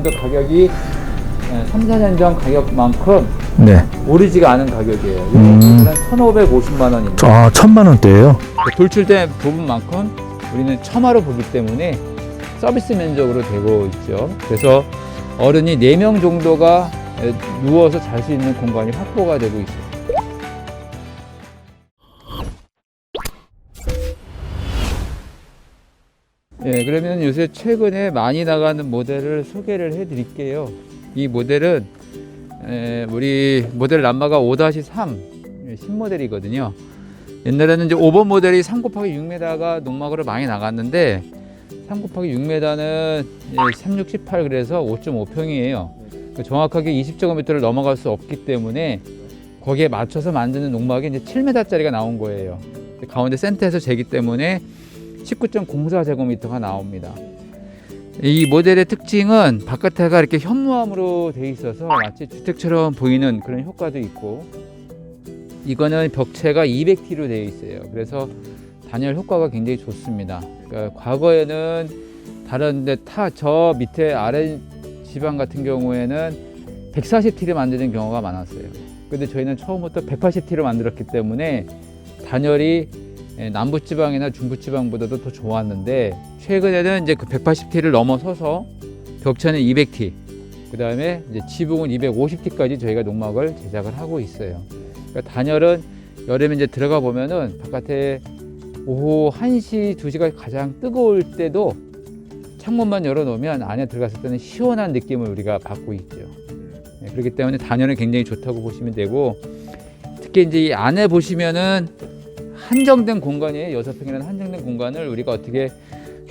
가격이 3, 4년 전 가격만큼 네. 오르지가 않은 가격이에요. 이거는 1,550만 원입니다. 아, 1,000만 원대예요. 돌출된 부분만큼 우리는 첨화로 보기 때문에 서비스 면적으로 되고 있죠. 그래서 어른이 4명 정도가 누워서 잘 수 있는 공간이 확보가 되고 있어요. 예, 그러면 요새 최근에 많이 나가는 모델을 소개를 해 드릴게요. 이 모델은 우리 모델 남마가 5-3 신모델이거든요. 옛날에는 이제 5번 모델이 3/6m가 농막으로 많이 나갔는데 3/6m는 3618 그래서 5.5평이에요. 정확하게 20제곱미터를 넘어갈 수 없기 때문에 거기에 맞춰서 만드는 농막이 이제 7m짜리가 나온 거예요. 가운데 센터에서 재기 때문에 19.04제곱미터가 나옵니다. 이 모델의 특징은 바깥에가 이렇게 현무암으로 되어 있어서 마치 주택처럼 보이는 그런 효과도 있고, 이거는 벽체가 200T로 되어 있어요. 그래서 단열 효과가 굉장히 좋습니다. 그러니까 과거에는 다른데 저 밑에 아래 지방 같은 경우에는 140T를 만드는 경우가 많았어요. 근데 저희는 처음부터 180T로 만들었기 때문에 단열이 남부지방이나 중부지방보다도 더 좋았는데, 최근에는 이제 그 180T를 넘어서서 벽체는 200T, 그 다음에 이제 지붕은 250T까지 저희가 농막을 제작을 하고 있어요. 그러니까 단열은 여름에 이제 들어가 보면은 바깥에 오후 1시, 2시가 가장 뜨거울 때도 창문만 열어놓으면 안에 들어갔을 때는 시원한 느낌을 우리가 받고 있죠. 그렇기 때문에 단열은 굉장히 좋다고 보시면 되고, 특히 이제 이 안에 보시면은 한정된 공간이에요. 6평이라는 한정된 공간을 우리가 어떻게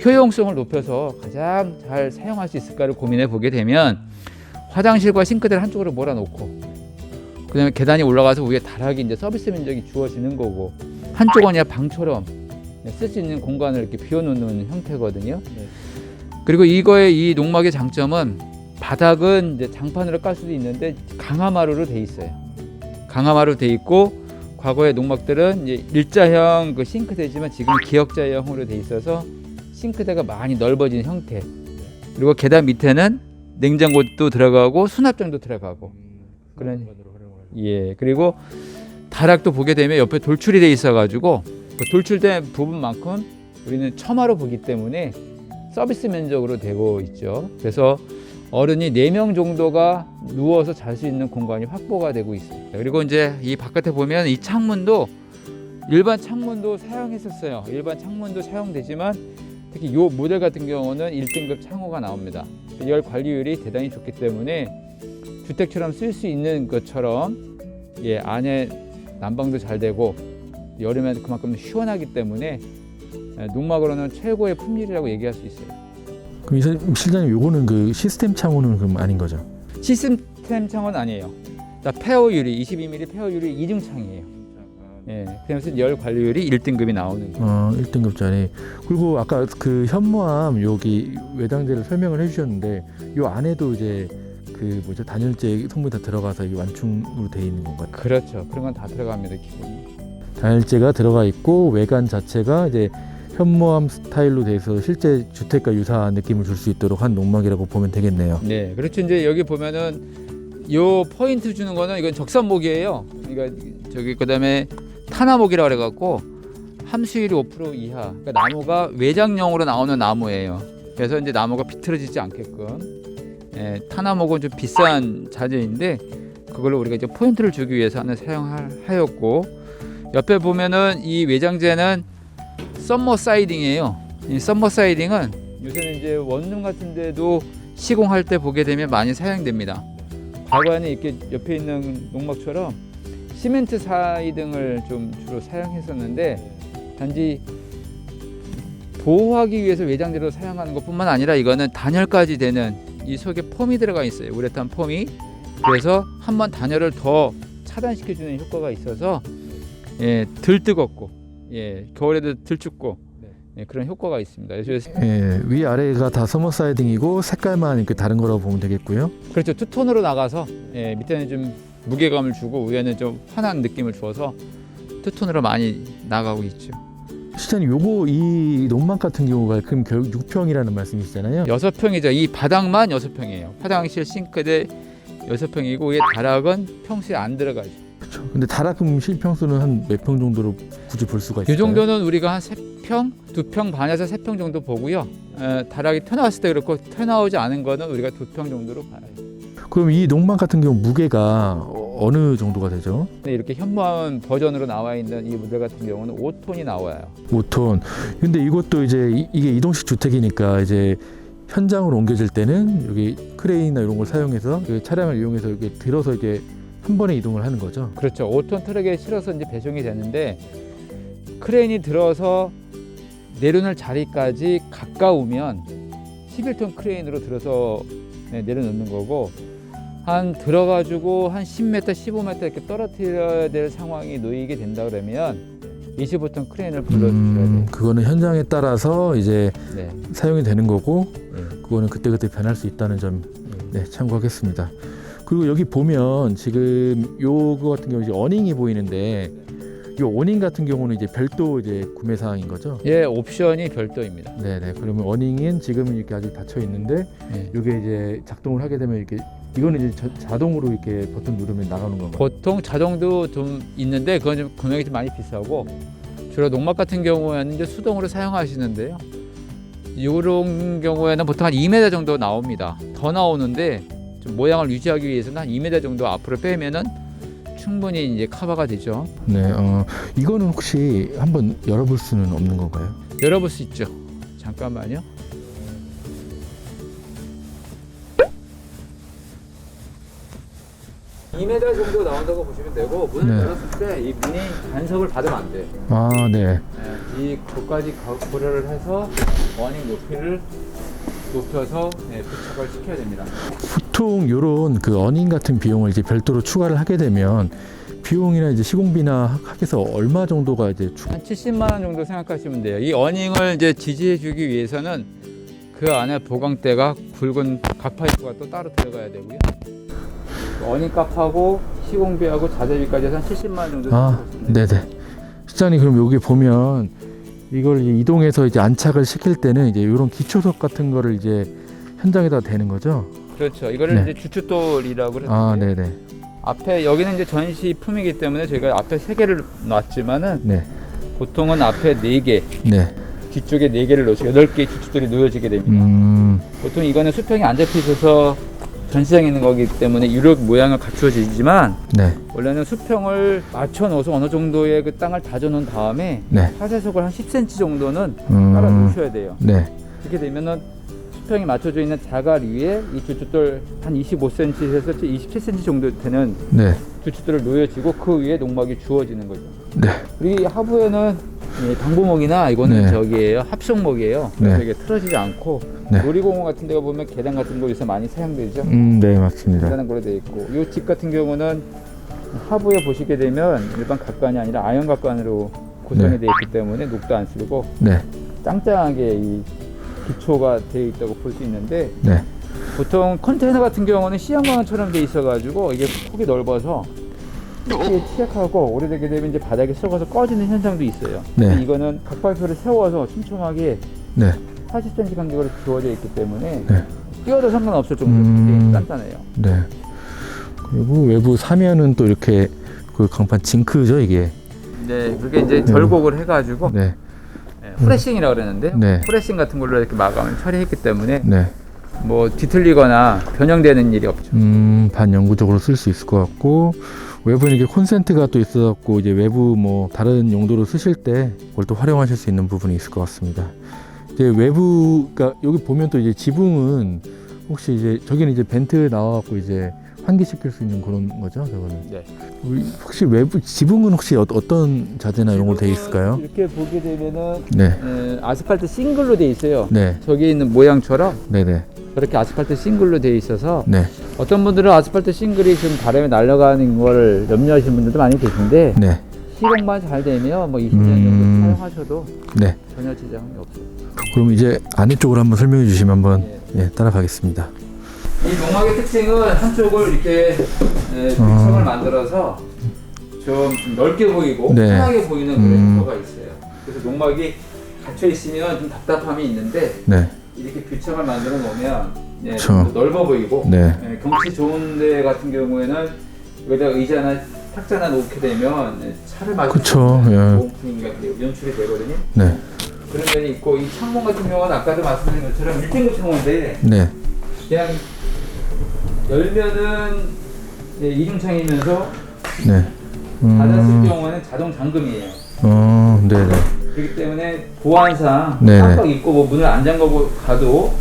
효용성을 높여서 가장 잘 사용할 수 있을까를 고민해 보게 되면, 화장실과 싱크대를 한쪽으로 몰아놓고 그 다음에 계단이 올라가서 위에 다락이 이제 서비스 면적이 주어지는 거고, 한쪽은 그냥 방처럼 쓸 수 있는 공간을 이렇게 비워놓는 형태거든요. 그리고 이 농막의 장점은 바닥은 이제 장판으로 깔 수도 있는데 강화마루로 돼 있어요. 강화마루 돼 있고, 과거의 농막들은 이제 일자형 그 싱크대지만 지금 기역자형으로 돼 있어서 싱크대가 많이 넓어진 형태. 그리고 계단 밑에는 냉장고도 들어가고 수납장도 들어가고 그런. 예. 그리고 다락도 보게 되면 옆에 돌출이 돼 있어가지고 그 돌출된 부분만큼 우리는 첨화로 보기 때문에 서비스 면적으로 되고 있죠. 그래서 어른이 4명 정도가 누워서 잘 수 있는 공간이 확보가 되고 있습니다. 그리고 이제 이 바깥에 보면 이 창문도 일반 창문도 사용했었어요. 일반 창문도 사용되지만 특히 이 모델 같은 경우는 1등급 창호가 나옵니다. 열 관리율이 대단히 좋기 때문에 주택처럼 쓸 수 있는 것처럼, 예, 안에 난방도 잘 되고 여름에는 그만큼 시원하기 때문에 농막으로는 최고의 품질이라고 얘기할 수 있어요. 그럼 실장님, 요거는 그 시스템 창호는 그럼 아닌 거죠? 시스템 창호는 아니에요. 폐허 유리 22mm 폐허 유리 2중 창이에요. 예, 그래서 열 관리율이 1등급이 나오는 거예요. 1등급짜리. 그리고 아까 그 현무암 여기 외장재를 설명을 해주셨는데, 요 안에도 이제 그 뭐죠, 단열재 성분이 다 들어가서 이 완충으로 돼 있는 건가요? 그렇죠. 그런 건 다 들어갑니다, 기본이. 단열재가 들어가 있고 외관 자체가 이제 현무암 스타일로 돼서 실제 주택과 유사한 느낌을 줄 수 있도록 한 농막이라고 보면 되겠네요. 네, 그렇죠. 이제 여기 보면은 요 포인트 주는 거는 이건 적산목이에요. 그러니까 저기 그다음에 탄화목이라고 그래갖고 함수율이 5% 이하. 그러니까 나무가 외장용으로 나오는 나무예요. 그래서 이제 나무가 비틀어지지 않게끔. 예, 탄화목은 좀 비싼 자재인데 그걸로 우리가 이제 포인트를 주기 위해서 사용하였고, 옆에 보면은 이 외장재는 썸머 사이딩이에요. 이 썸머 사이딩은 요새는 이제 원룸 같은 데도 시공할 때 보게 되면 많이 사용됩니다. 과거에는 이렇게 옆에 있는 농막처럼 시멘트 사이딩을 좀 주로 사용했었는데, 단지 보호하기 위해서 외장재로 사용하는 것뿐만 아니라 이거는 단열까지 되는 이 속에 폼이 들어가 있어요. 우레탄 폼이. 그래서 한번 단열을 더 차단시켜주는 효과가 있어서, 예, 덜 뜨겁고, 예, 겨울에도 덜 춥고, 예, 그런 효과가 있습니다. 그래서 예, 위 아래가 다 서머 사이딩이고 색깔만 이렇게 다른 거라고 보면 되겠고요. 그렇죠. 투톤으로 나가서, 예, 밑에는 좀 무게감을 주고 위에는 좀 환한 느낌을 주어서 투톤으로 많이 나가고 있죠. 시장님 요거 이 농막 같은 경우가 그럼 결국 6평이라는 말씀이시잖아요. 6평이죠. 이 바닥만 6평이에요. 화장실, 싱크대 6평이고 이게 다락은 평수에 안 들어가죠. 그렇죠. 근데 다락금 실평수는 한 몇 평 정도로 굳이 볼 수가 있을까요? 이 정도는 우리가 한 3평, 2평 반에서 3평 정도 보고요. 다락이 튀어나왔을 때 그렇고 튀어나오지 않은 거는 우리가 2평 정도로 봐요. 그럼 이 농막 같은 경우 무게가 어느 정도가 되죠? 근데 이렇게 현무암 버전으로 나와 있는 이 모델 같은 경우는 5톤이 나와요. 5톤. 근데 이것도 이제 이게 이동식 주택이니까 이제 현장으로 옮겨질 때는 여기 크레인이나 이런 걸 사용해서 그 차량을 이용해서 이렇게 들어서 이게 한 번에 이동을 하는 거죠. 그렇죠. 5톤 트럭에 실어서 이제 배송이 되는데 크레인이 들어서 내려놓을 자리까지 가까우면 11톤 크레인으로 들어서 내려놓는 거고 한 들어가지고 한 10m, 15m 이렇게 떨어뜨려야 될 상황이 놓이게 된다 그러면 25톤 크레인을 불러주셔야 돼요. 그거는 현장에 따라서 이제 네. 사용이 되는 거고 네. 그거는 그때그때 변할 수 있다는 점 참고하겠습니다. 그리고 여기 보면 지금 요거 같은 경우 이제 어닝이 보이는데 요 어닝 같은 경우는 이제 별도 이제 구매 사항인 거죠? 예, 옵션이 별도입니다. 네네. 그러면 어닝은 지금은 이렇게 아직 닫혀 있는데 네. 이게 이제 작동을 하게 되면 이렇게 이거는 이제 자동으로 이렇게 버튼 누르면 나가는 건가요? 보통 자동도 좀 있는데 그건 좀 금액이 좀 많이 비싸고 주로 농막 같은 경우에는 이제 수동으로 사용하시는데요. 이런 경우에는 보통 한 2m 정도 나옵니다. 더 나오는데 좀 모양을 유지하기 위해서는 한 2m 정도 앞으로 빼면은 충분히 이제 커버가 되죠. 네. 이거는 혹시 한번 열어볼 수는 없는 건가요? 열어볼 수 있죠. 잠깐만요. (2m) 정도 나온다고 보시면 되고 문을 네. 열었을 때 이 문이 간섭을 받으면 안 돼요. 아, 네. 이 것까지 고려를 해서 어닝 높이를 높여서 부착을 시켜야 됩니다. 보통 요런 그 어닝 같은 비용을 이제 별도로 추가를 하게 되면 비용이나 이제 시공비나 합해서 얼마 정도가 이제 한 70만 원 정도 생각하시면 돼요. 이 어닝을 이제 지지해주기 위해서는 그 안에 보강대가 굵은 각파이프가 또 따로 들어가야 되고요. 어닝 값하고 시공비하고 자재비까지 해서 한 70만 원 정도 생각하시면 돼요. 네네. 실장님 그럼 여기 보면 이걸 이제 이동해서 이제 안착을 시킬 때는 이제 이런 기초석 같은 거를 이제 현장에다 대는 거죠? 그렇죠. 이거를 네. 이제 주춧돌이라고 그러는데 아, 네네. 앞에 여기는 이제 전시품이기 때문에 저희가 앞에 3개를 놨지만은 네. 보통은 앞에 4개, 네. 뒤쪽에 4개를 놓으시고 8개의 주춧돌이 놓여지게 됩니다. 보통 이거는 수평이 안 잡혀 있어서 전시장에 있는 거기 때문에 이런 모양을 갖추어지지만 네. 원래는 수평을 맞춰 놓아서 어느 정도의 그 땅을 다져 놓은 다음에 네. 사세석을 한 10cm 정도는 깔아 놓으셔야 돼요. 네. 이렇게 되면은 수평이 맞춰져 있는 자갈 위에 이 주춧돌 한 25cm에서 27cm 정도 되는 네. 주춧돌을 놓여지고 그 위에 농막이 주어지는 거죠. 네. 그리고 이 하부에는 당부목이나 이거는 네. 저기예요. 합성목이에요. 그래서 네. 이게 틀어지지 않고 네. 놀이공원 같은 데 보면 계단 같은 거 요새 많이 사용되죠. 네, 맞습니다. 계단은 걸로 되어 있고 이 집 같은 경우는 하부에 보시게 되면 일반 각관이 아니라 아연 각관으로 구성이 네. 되어 있기 때문에 녹도 안 쓸고 네. 짱짱하게 이 기초가 되어 있다고 볼 수 있는데 네. 보통 컨테이너 같은 경우는 시험관처럼 되어 있어 가지고 이게 폭이 넓어서 이게 취약하고 오래되게 되면 이제 바닥에 썩어서 꺼지는 현상도 있어요. 네. 근데 이거는 각파이프를 세워서 촘촘하게 네. 40cm 간격으로 주어져 있기 때문에 네. 뛰어도 상관없을 정도로 되게 단단해요. 네. 그리고 외부 사면은 또 이렇게 그 강판 징크죠, 이게. 네, 그게 이제 결곡을 해가지고 네. 프레싱이라고 그러는데 네. 프레싱 같은 걸로 이렇게 마감을 처리했기 때문에 네. 뭐 뒤틀리거나 변형되는 일이 없죠. 반영구적으로 쓸 수 있을 것 같고 외부에 이게 콘센트가 또 있어갖고 이제 외부 뭐 다른 용도로 쓰실 때 그걸 또 활용하실 수 있는 부분이 있을 것 같습니다. 이제 외부가 여기 보면 또 이제 지붕은 혹시 이제 저기는 이제 벤트 나와갖고 이제 환기시킬 수 있는 그런 거죠, 저거는. 네. 혹시 외부 지붕은 혹시 어떤 자재나 이런 걸 돼 있을까요? 이렇게 보게 되면은 네. 아스팔트 싱글로 돼 있어요. 네. 저기 있는 모양처럼 네네. 그렇게 아스팔트 싱글로 돼 있어서 네. 어떤 분들은 아스팔트 싱글이 좀 바람에 날아가는 걸 염려하시는 분들도 많이 계신데 네. 시공만 잘 되면 뭐 20년 정도 사용하셔도 네. 전혀 지장이 없어요. 그럼 이제 안에 쪽으로 한번 설명해 주시면 한번 따라가겠습니다. 이 농막의 특징은 한쪽을 이렇게 층을 만들어서 좀 넓게 보이고 네. 편하게 보이는 그런 효과가 있어요. 그래서 그래서 농막이 갇혀 있으면 좀 답답함이 있는데 네. 이렇게 교창을 만들어 놓으면 예, 그쵸. 좀 더 넓어 보이고 네. 예, 경치 좋은 데 같은 경우에는 여기다 의자나 탁자나 놓게 되면 예, 차를 마실 수 그쵸. 있는 예. 좋은 분위기가 연출이 되거든요. 네. 그런 면이 있고 이 창문 같은 경우는 아까도 말씀드린 것처럼 1탱크 창문인데 네. 그냥 열면은 예, 이중창이면서 네. 닫았을 경우에는 자동 잠금이에요. 네네. 그렇기 때문에 보안상 네네. 깜빡 잊고 뭐 문을 안 잠그고 가도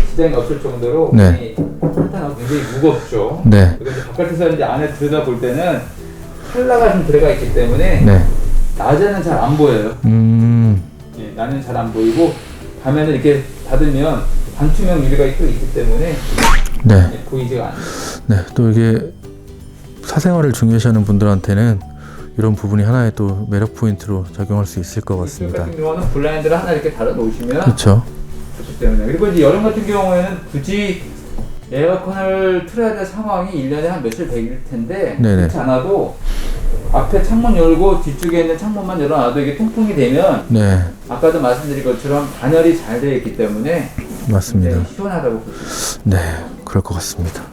지장이 없을 정도로 네. 탄탄하고 굉장히 무겁죠. 네. 그리고 이제 바깥에서 이제 안에 들여다볼 때는 칼라가 좀 들어가 있기 때문에 네. 낮에는 잘 안 보여요. 예, 낮에는 잘 안 보이고 밤에는 이렇게 닫으면 반투명 유리가 또 있기 때문에 네. 예, 보이지가 않아요. 네. 또 이게 사생활을 중요시하는 분들한테는 이런 부분이 하나의 또 매력 포인트로 작용할 수 있을 것 이쪽 같습니다. 같은 경우는 블라인드를 하나 이렇게 달아 놓으시면 그렇죠. 좋기 때문에. 그리고 이제 여름 같은 경우에는 굳이 에어컨을 틀어야 될 상황이 1년에 한 며칠 되길 텐데 네네. 그렇지 않아도 앞에 창문 열고 뒤쪽에 있는 창문만 열어놔도 이게 통풍이 되면 네. 아까도 말씀드린 것처럼 단열이 잘 되어 있기 때문에 맞습니다. 굉장히 시원하다고 볼 수 있어요. 네. 그럴 것 같습니다.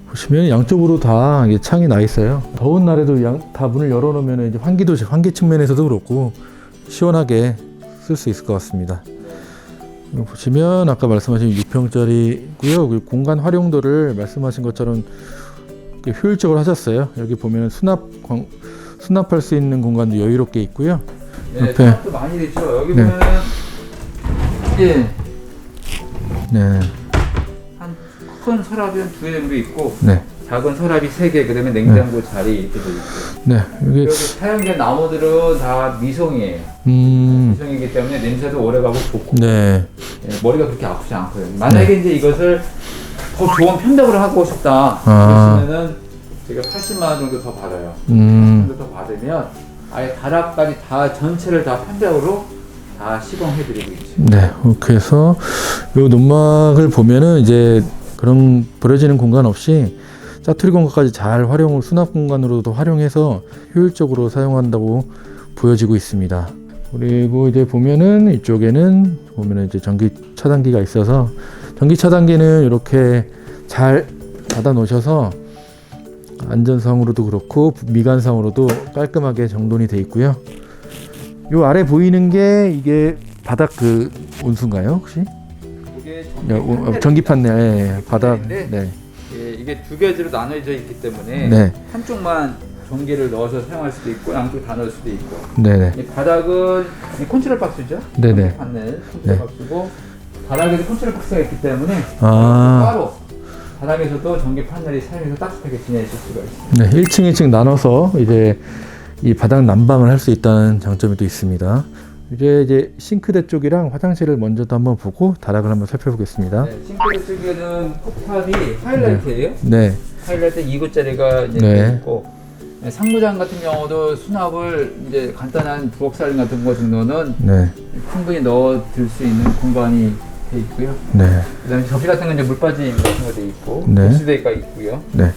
보시면 양쪽으로 다 이게 창이 나 있어요. 더운 날에도 다 문을 열어놓으면 이제 환기 측면에서도 그렇고 시원하게 쓸 수 있을 것 같습니다. 이거 보시면 아까 말씀하신 6평짜리고요. 공간 활용도를 말씀하신 것처럼 효율적으로 하셨어요. 여기 보면 수납할 수 있는 공간도 여유롭게 있고요. 네, 옆에. 수납도 많이 되죠. 여기 네. 보면은 예, 네. 한 큰 서랍이 한 2개 정도 있고 네. 작은 서랍이 3개, 그다음에 냉장고 자리 이렇게 돼 있고. 네. 여기 여기 사용된 나무들은 다 미송이에요. 음. 미송이기 때문에 냄새도 오래가고 좋고 네. 예, 머리가 그렇게 아프지 않고요. 만약에 이제 이것을 더 좋은 편백으로 하고 싶다 그러시면은 제가 80만 원 정도 더 받아요. 정도 더 받으면 아예 다락까지 다 전체를 다 편백으로 다 시공해드리고 있죠. 네. 이렇게 해서 요 논막을 보면은 이제 그런 버려지는 공간 없이 짜투리 공간까지 잘 수납 공간으로도 활용해서 효율적으로 사용한다고 보여지고 있습니다. 그리고 이제 보면은 이쪽에는 이제 전기 차단기가 있어서 전기 차단기는 이렇게 잘 닫아 놓으셔서 안전상으로도 그렇고 미관상으로도 깔끔하게 정돈이 되어 있고요. 요 아래 보이는 게 이게 바닥 그 온수인가요 혹시? 이게 전기판 바닥. 네. 네. 예, 이게 두 가지로 나눠져 있기 때문에 네. 한쪽만 전기를 넣어서 사용할 수도 있고 양쪽 다 넣을 수도 있고. 네네. 이 바닥은 이 컨트롤 박스죠. 네네. 판넬 컨트롤 네. 박스고 바닥에도 컨트롤 박스가 있기 때문에 아. 따로 바닥에서도 전기 판넬이 사용해서 따뜻하게 지내실 수가 있습니다. 네, 1층, 2층 나눠서 이제 이 바닥 난방을 할 수 있다는 장점이 또 있습니다. 이제 싱크대 쪽이랑 화장실을 먼저 또 한번 보고 다락을 한번 살펴보겠습니다. 네, 싱크대 쪽에는 컵탑이 하이라이트예요. 네. 하이라이트 2구짜리가 이제 네. 있고 네, 상부장 같은 경우도 수납을 이제 간단한 부엌 살림 같은 거 정도는 네. 충분히 넣어둘 수 있는 공간이 돼 있고요. 네. 그다음에 접시 같은 건 이제 물빠짐 같은 거 돼 있고 네. 보스대가 있고요. 네.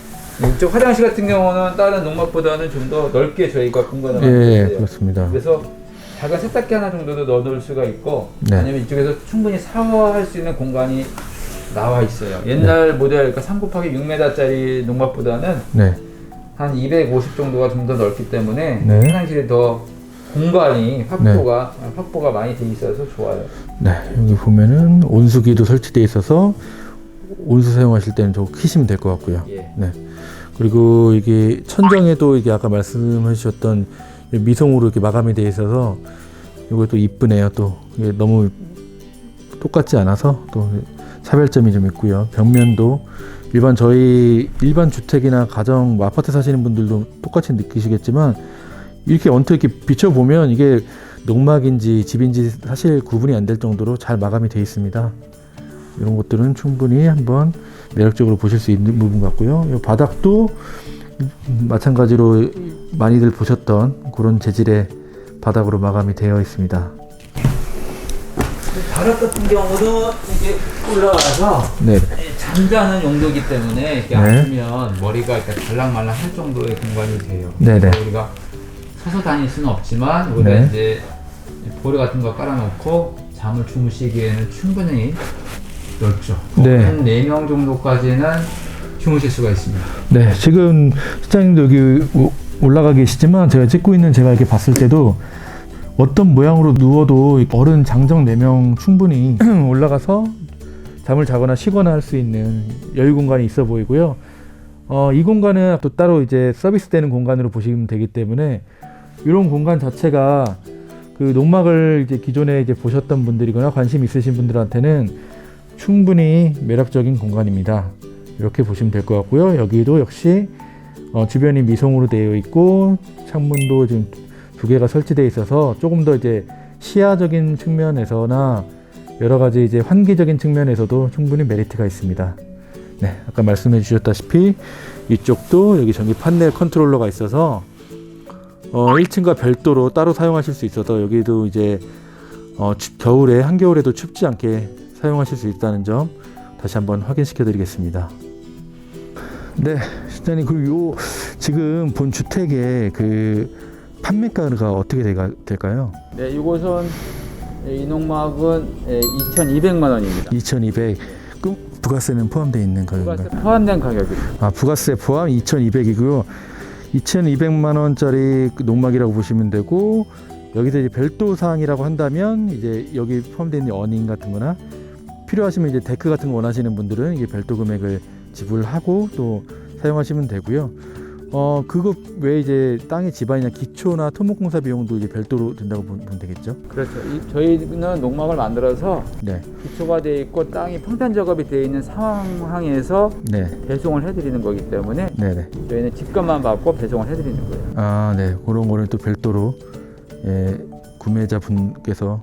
이쪽 화장실 같은 경우는 다른 농막보다는 좀 더 넓게 저희가 공간을 예, 만들었어요. 그렇습니다. 그래서 작은 세탁기 하나 정도도 넣어놓을 수가 있고 네. 아니면 이쪽에서 충분히 샤워할 수 있는 공간이 나와 있어요. 옛날 모델 그러니까 3곱하기 6m짜리 농막보다는 네. 한 250 정도가 좀 더 넓기 때문에 네. 화장실이 더 공간이 확보가 많이 돼 있어서 좋아요. 네. 여기 보면은 온수기도 설치되어 있어서 온수 사용하실 때는 저거 키시면 될 것 같고요. 예. 네. 그리고 이게 천정에도 이게 아까 말씀해 주셨던 미송으로 이렇게 마감이 되어 있어서 이것도 이쁘네요. 또 이게 너무 똑같지 않아서 또 차별점이 좀 있고요. 벽면도 저희 일반 주택이나 가정 뭐 아파트 사시는 분들도 똑같이 느끼시겠지만 이렇게 언뜻 이렇게 비춰보면 이게 농막인지 집인지 사실 구분이 안 될 정도로 잘 마감이 되어 있습니다. 이런 것들은 충분히 한번 매력적으로 보실 수 있는 부분 같고요. 이 바닥도 마찬가지로 많이들 보셨던 그런 재질의 바닥으로 마감이 되어 있습니다. 다락 같은 경우도 이게 올라와서 네. 잠자는 용도이기 때문에 이렇게 네. 앉으면 머리가 이렇게 달랑말랑 할 정도의 공간이 돼요. 네네. 우리가 서서 다닐 수는 없지만 여기다 네. 이제 보레 같은 거 깔아놓고 잠을 주무시기에는 충분히 넓죠. 네. 한 4명 정도까지는 주무실 수가 있습니다. 네, 지금 실장님도 여기 올라가 계시지만 제가 찍고 있는 제가 이렇게 봤을 때도 어떤 모양으로 누워도 어른 장정 4명 충분히 올라가서 잠을 자거나 쉬거나 할 수 있는 여유 공간이 있어 보이고요. 이 공간은 또 따로 이제 서비스되는 공간으로 보시면 되기 때문에 이런 공간 자체가 그 농막을 이제 기존에 이제 보셨던 분들이거나 관심 있으신 분들한테는 충분히 매력적인 공간입니다. 이렇게 보시면 될 것 같고요. 여기도 역시 주변이 미송으로 되어 있고 창문도 지금 2개가 설치되어 있어서 조금 더 이제 시야적인 측면에서나 여러 가지 이제 환기적인 측면에서도 충분히 메리트가 있습니다. 네, 아까 말씀해 주셨다시피 이쪽도 여기 전기 판넬 컨트롤러가 있어서 1층과 별도로 따로 사용하실 수 있어서 여기도 이제 겨울에 한겨울에도 춥지 않게 사용하실 수 있다는 점 다시 한번 확인시켜 드리겠습니다. 네, 실장님, 그리고 요 지금 본 주택의 그 판매가가 어떻게 될까요? 네, 이곳은 이 농막은 2,200만 원입니다. 2,200. 그럼 부가세는 포함되어 있는 가격인가요? 부가세 포함된 가격입니다. 아, 부가세 포함 2,200이고요. 2,200만 원짜리 농막이라고 보시면 되고, 여기서 이제 별도 사항이라고 한다면 이제 여기 포함되어 있는 어닝 같은 거나 필요하시면 이제 데크 같은 거 원하시는 분들은 이게 별도 금액을 지불하고 또 사용하시면 되고요. 그거 외에 이제 땅의 지반이나 기초나 토목공사 비용도 이제 별도로 든다고 보면 되겠죠? 그렇죠. 저희는 농막을 만들어서 네. 기초가 되어 있고 땅이 평탄 작업이 되어 있는 상황에서 네. 배송을 해드리는 거기 때문에 네네. 저희는 직권만 받고 배송을 해드리는 거예요. 아, 네. 그런 거는 또 별도로 구매자분께서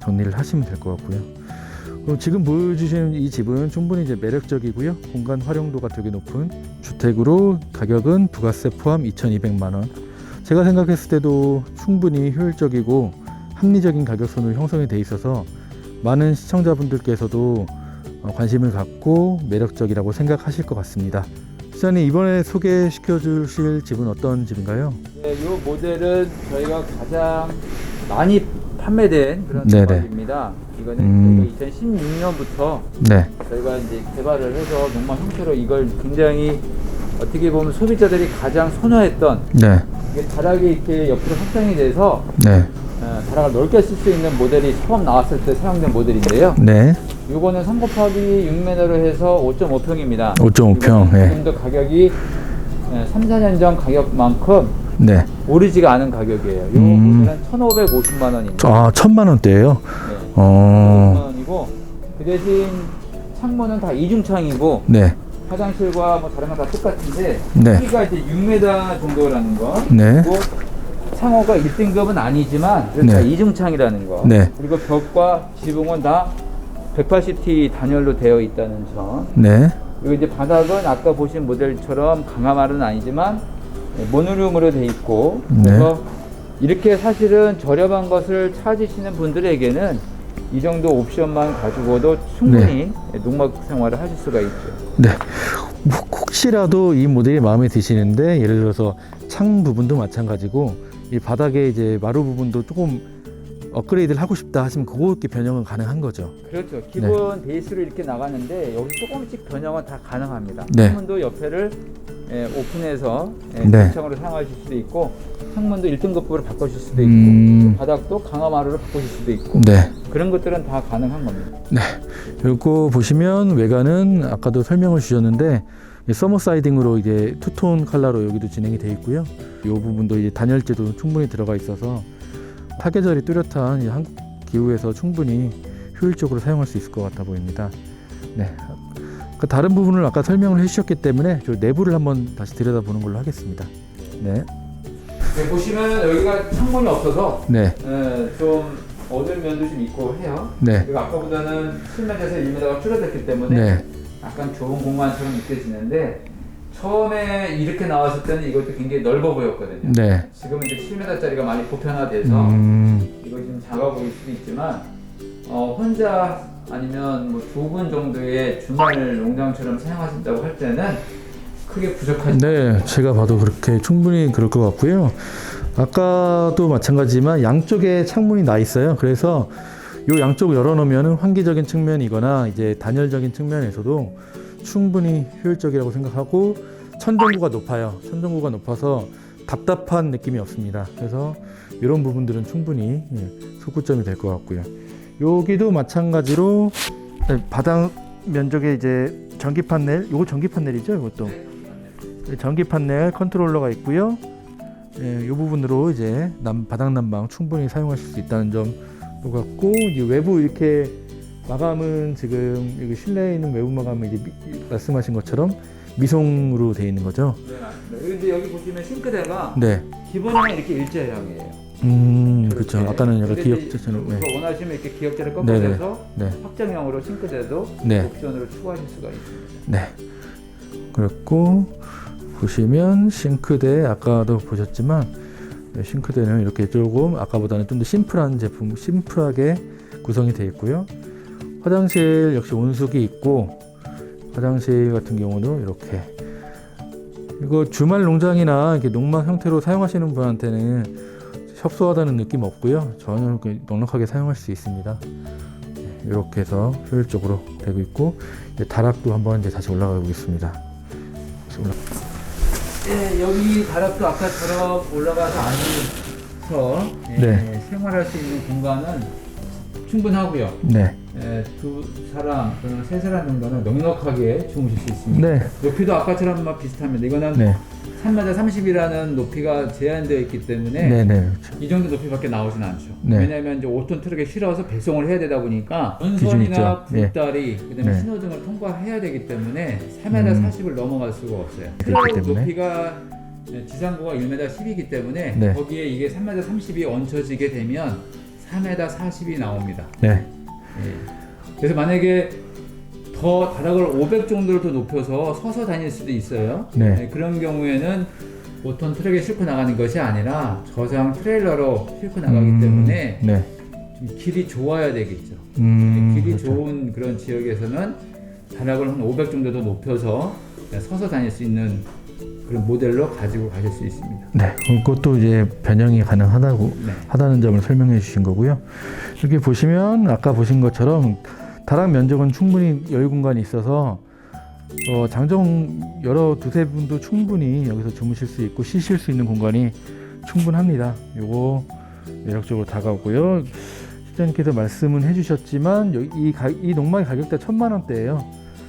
정리를 하시면 될 것 같고요. 그럼 지금 보여주시는 이 집은 충분히 이제 매력적이고요. 공간 활용도가 되게 높은 주택으로 가격은 부가세 포함 2,200만 원. 제가 생각했을 때도 충분히 효율적이고 합리적인 가격선으로 형성이 돼 있어서 많은 시청자분들께서도 관심을 갖고 매력적이라고 생각하실 것 같습니다. 시장님, 이번에 소개시켜 주실 집은 어떤 집인가요? 네, 이 모델은 저희가 가장 많이 판매된 그런 네네. 농막입니다. 이거는 저희가 2016년부터 네. 저희가 이제 개발을 해서 농막 형태로 이걸 굉장히 어떻게 보면 소비자들이 가장 선호했던 네. 이게 다락이 이렇게 옆으로 확장이 돼서 네. 다락을 넓게 쓸 수 있는 모델이 처음 나왔을 때 사용된 모델인데요. 네. 이거는 3 곱하기 6m로 해서 5.5평입니다. 5.5평. 네. 지금도 가격이 3, 4년 전 가격만큼 네. 오르지가 않은 가격이에요. 이 모델은 1,550만 원입니다. 아, 1,000만 원대예요? 네. 1,550만 어. 원이고 그 대신 창문은 다 이중창이고 네. 화장실과 뭐 다른 건 다 똑같은데 네. 크기가 이제 6m 정도라는 거. 네. 그리고 창호가 1등급은 아니지만 그래도 네. 다 이중창이라는 거. 네. 그리고 벽과 지붕은 다 180T 단열로 되어 있다는 점. 네. 그리고 이제 바닥은 아까 보신 모델처럼 강화말은 아니지만 모노룸으로 되어 있고 그래서 이렇게 사실은 저렴한 것을 찾으시는 분들에게는 이 정도 옵션만 가지고도 충분히 농막 생활을 하실 수가 있죠. 네. 혹시라도 이 모델이 마음에 드시는데 예를 들어서 창 부분도 마찬가지고 이 바닥에 이제 마루 부분도 조금 업그레이드를 하고 싶다 하시면 그렇게 변형은 가능한 거죠. 그렇죠. 기본 베이스로 이렇게 나가는데 여기 조금씩 변형은 다 가능합니다. 네. 창문도 옆에를 오픈해서 네. 창으로 사용하실 수도 있고 창문도 1등급으로 바꾸실 수도 있고 바닥도 강화마루로 바꾸실 수도 있고 네. 그런 것들은 다 가능한 겁니다. 네. 요거 보시면 외관은 아까도 설명을 주셨는데 서머 사이딩으로 이제 투톤 컬러로 여기도 진행이 되어 있고요. 이 부분도 이제 단열재도 충분히 들어가 있어서 사계절이 뚜렷한 이 한국 기후에서 충분히 효율적으로 사용할 수 있을 것 같아 보입니다. 네. 그 다른 부분을 아까 설명을 해주셨기 때문에 저 내부를 한번 다시 들여다보는 걸로 하겠습니다. 네. 네, 보시면 여기가 창문이 없어서 네. 좀 어두운 면도 좀 있고 해요. 네. 그리고 아까보다는 7m에서 1m가 줄어들기 때문에 네. 약간 좁은 공간처럼 느껴지는데 처음에 이렇게 나왔을 때는 이것도 굉장히 넓어 보였거든요. 네. 지금은 이제 7m짜리가 많이 보편화돼서 이거 좀 작아 보일 수도 있지만 혼자 아니면 뭐 2분 정도의 주말 농장처럼 사용하신다고 할 때는 크게 부족하지. 네, 제가 봐도 그렇게 충분히 그럴 것 같고요. 아까도 마찬가지지만 양쪽에 창문이 나 있어요. 그래서 요 양쪽 열어놓으면 환기적인 측면이거나 이제 단열적인 측면에서도 충분히 효율적이라고 생각하고 천정구가 높아요. 천정구가 높아서 답답한 느낌이 없습니다. 그래서 이런 부분들은 충분히 소구점이 될 것 같고요. 여기도 마찬가지로 바닥 면적에 이제 전기 판넬, 요거 전기 판넬이죠, 이것도. 전기 판넬 컨트롤러가 있고요. 이 부분으로 이제 바닥 난방 충분히 사용하실 수 있다는 점 같고, 이제 외부 이렇게 마감은 지금 여기 실내에 있는 외부 마감은 이제 말씀하신 것처럼 미송으로 되어 있는 거죠. 네, 맞습니다. 근데 여기 보시면 싱크대가 네. 기본형은 이렇게 일자형이에요. 그렇죠. 아까는 약간 기역자처럼. 네. 원하시면 이렇게 기역자를 네네. 꺾어서 네. 확정형으로 싱크대도 네. 옵션으로 추가하실 수가 있습니다. 네. 그렇고 보시면 싱크대 아까도 보셨지만 싱크대는 이렇게 조금 아까보다는 좀 더 심플한 제품, 심플하게 구성이 되어 있고요. 화장실 역시 온수기 있고, 화장실 같은 경우도 이렇게, 이거 주말 농장이나 이렇게 농막 형태로 사용하시는 분한테는 협소하다는 느낌 없고요. 전혀 넉넉하게 사용할 수 있습니다. 이렇게 해서 효율적으로 되고 있고, 이제 다락도 한번 이제 다시 올라가 보겠습니다. 네, 여기 다락도 아까처럼 올라가서 앉아서 네. 생활할 수 있는 공간은 충분하고요. 네. 두 사람 또는 세 사람 정도는 넉넉하게 주무실 수 있습니다. 네. 높이도 아까처럼 막 비슷합니다. 이거는 네. 3m 30이라는 높이가 제한되어 있기 때문에 네. 네. 그렇죠. 이 정도 높이밖에 나오진 않죠. 네. 왜냐하면 이제 5톤 트럭에 실어서 배송을 해야 되다 보니까 기준이 전선이나 있죠. 네. 불다리, 그다음에 네. 신호등을 통과해야 되기 때문에 3m 40을 넘어갈 수가 없어요. 트럭 때문에? 높이가 지상고가 1m 10이기 때문에 네. 거기에 이게 3m 30이 얹혀지게 되면 4m 40이 나옵니다. 네. 예. 그래서 만약에 더 다락을 500 정도를 더 높여서 서서 다닐 수도 있어요. 네. 그런 경우에는 5톤 트럭에 싣고 나가는 것이 아니라 저장 트레일러로 싣고 나가기 때문에 네. 좀 길이 좋아야 되겠죠. 길이 그렇죠. 좋은 그런 지역에서는 다락을 한 500 정도 더 높여서 서서 다닐 수 있는 그런 모델로 가지고 가실 수 있습니다. 네, 그것도 이제 변형이 가능하다고 네. 하다는 점을 설명해 주신 거고요. 이렇게 보시면 아까 보신 것처럼 다락 면적은 충분히 여유 공간이 있어서 장정 여러 두세 분도 충분히 여기서 주무실 수 있고 쉬실 수 있는 공간이 충분합니다. 요거 매력적으로 다가오고요. 실장님께서 말씀은 해주셨지만 이 농막의 가격대 1,000만 원대예요.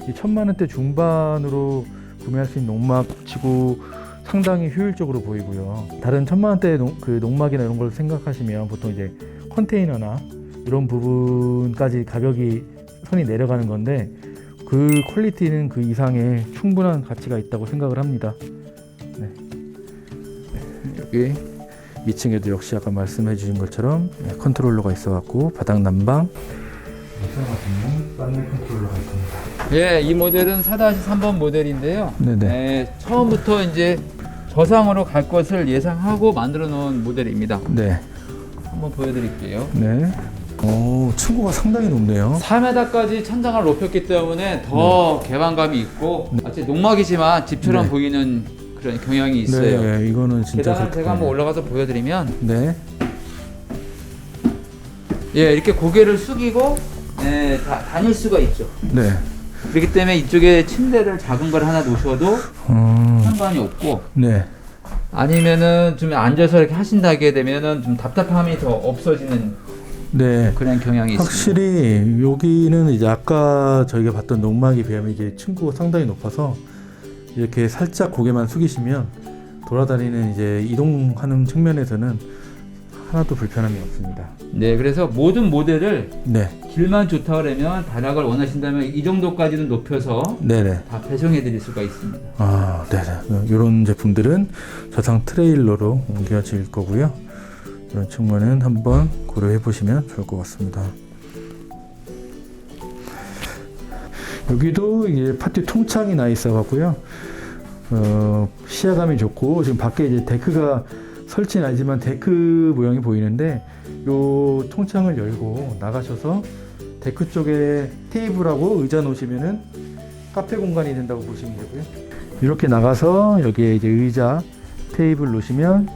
이 1,000만 원대 중반으로 구매할 수 있는 농막치고 상당히 효율적으로 보이고요. 다른 1,000만 원대 그 농막이나 이런 걸 생각하시면 보통 이제 컨테이너나 이런 부분까지 가격이 선이 내려가는 건데 그 퀄리티는 그 이상의 충분한 가치가 있다고 생각을 합니다. 네. 여기 2층에도 역시 아까 말씀해 주신 것처럼 컨트롤러가 있어 갖고 바닥 난방 판넬 컨트롤러가 있습니다. 예, 이 모델은 4-3번 모델인데요. 네네. 처음부터 이제 저상으로 갈 것을 예상하고 만들어 놓은 모델입니다. 네. 한번 보여드릴게요. 네. 오, 층고가 상당히 높네요. 4m까지 천장을 높였기 때문에 더 개방감이 있고 마치 농막이지만 집처럼 네. 보이는 그런 경향이 있어요. 네, 이거는 진짜 계단을 제가 한번 올라가서 보여드리면 네. 예, 이렇게 고개를 숙이고 다닐 수가 있죠. 네. 그렇기 때문에 이쪽에 침대를 작은 걸 하나 놓으셔도 상관이 없고 네. 아니면은 좀 앉아서 이렇게 하신다게 되면은 좀 답답함이 더 없어지는 네. 그런 경향이 있습니다. 확실히 여기는 이제 아까 저희가 봤던 농막에 비하면 이게 층고가 상당히 높아서 이렇게 살짝 고개만 숙이시면 돌아다니는 이제 이동하는 측면에서는 하나도 불편함이 없습니다. 네, 그래서 모든 모델을 네. 길만 좋다 그러면 다락을 원하신다면 이 정도까지는 높여서 네네. 다 배송해 드릴 수가 있습니다. 아, 네네. 이런 제품들은 저상 트레일러로 옮겨질 거고요. 이런 측면은 한번 고려해 보시면 좋을 것 같습니다. 여기도 이제 파티 통창이 나 있어 갖고요. 시야감이 좋고 지금 밖에 이제 데크가 설치는 아니지만 데크 모양이 보이는데 요 통창을 열고 나가셔서 데크 쪽에 테이블하고 의자 놓으시면은 카페 공간이 된다고 보시면 되고요. 이렇게 나가서 여기에 이제 의자, 테이블 놓으시면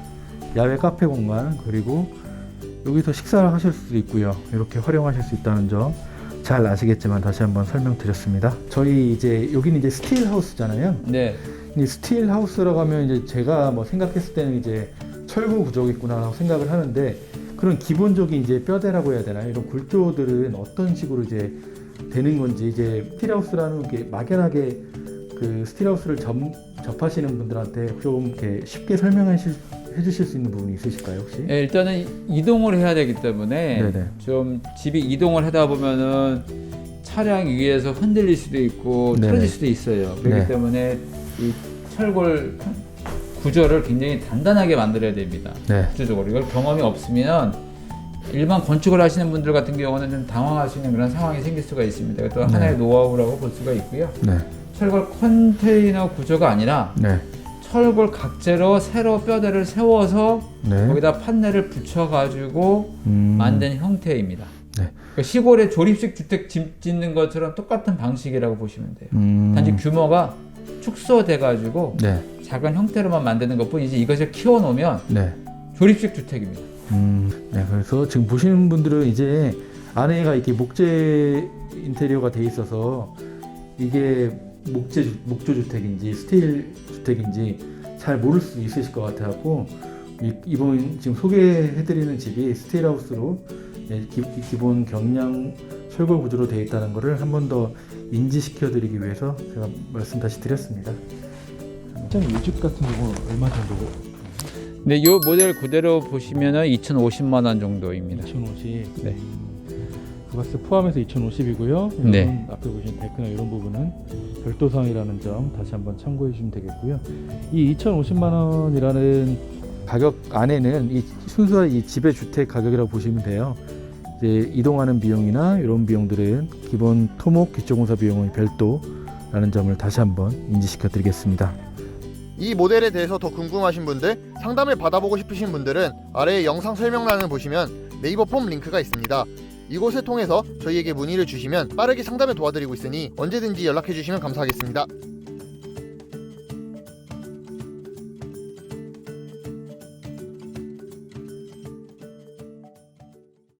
야외 카페 공간, 그리고 여기서 식사를 하실 수도 있고요. 이렇게 활용하실 수 있다는 점 잘 아시겠지만 다시 한번 설명드렸습니다. 저희 이제 여기는 이제 스틸 하우스잖아요. 네. 이 스틸 하우스라고 하면 이제 제가 뭐 생각했을 때는 이제 철골 구조겠구나라고 생각을 하는데, 그런 기본적인 이제 뼈대라고 해야 되나요? 이런 굴조들은 어떤 식으로 이제 되는 건지, 이제 스틸 하우스라는 게 막연하게 그 스틸 하우스를 접하시는 분들한테 좀 이렇게 쉽게 해주실 수 있는 부분이 있으실까요, 혹시? 네, 일단은 이동을 해야 되기 때문에 네네. 좀 집이 이동을 하다 보면은 차량 위에서 흔들릴 수도 있고 네네. 틀어질 수도 있어요. 그렇기 네. 때문에 이 철골 구조를 굉장히 단단하게 만들어야 됩니다. 네. 구조적으로 이걸 경험이 없으면 일반 건축을 하시는 분들 같은 경우는 좀 당황할 수 있는 그런 상황이 생길 수가 있습니다. 또 네. 하나의 노하우라고 볼 수가 있고요. 네. 철골 컨테이너 구조가 아니라 네. 철골 각재로 새로 뼈대를 세워서 네. 거기다 판넬을 붙여가지고 만든 형태입니다. 네. 그러니까 시골에 조립식 주택 짓는 것처럼 똑같은 방식이라고 보시면 돼요. 단지 규모가 축소돼가지고 네. 작은 형태로만 만드는 것뿐이지 이것을 키워놓으면 네. 조립식 주택입니다. 네. 그래서 지금 보시는 분들은 이제 안에가 이렇게 목재 인테리어가 돼 있어서 이게 목조 주택인지 스틸 주택인지 잘 모를 수 있으실 것 같아갖고, 이번 지금 소개해드리는 집이 스틸 하우스로 기본 경량 철골 구조로 되어 있다는 것을 한 번 더 인지시켜드리기 위해서 제가 말씀 다시 드렸습니다. 이 집 같은 경우는 얼마 정도? 네, 이 모델 그대로 보시면은 2,050만 원 정도입니다. 2,050. 네. 부가세 포함해서 2,050이고요. 네. 앞에 보시는 데크나 이런 부분은 별도 사항이라는 점 다시 한번 참고해 주시면 되겠고요. 이 2,050만 원이라는 가격 안에는 이 순수한 이 집의 주택 가격이라고 보시면 돼요. 이제 이동하는 비용이나 이런 비용들은 기본 토목 기초공사 비용은 별도라는 점을 다시 한번 인지시켜 드리겠습니다. 이 모델에 대해서 더 궁금하신 분들, 상담을 받아보고 싶으신 분들은 아래 영상 설명란을 보시면 네이버 폼 링크가 있습니다. 이곳을 통해서 저희에게 문의를 주시면 빠르게 상담을 도와드리고 있으니 언제든지 연락해 주시면 감사하겠습니다.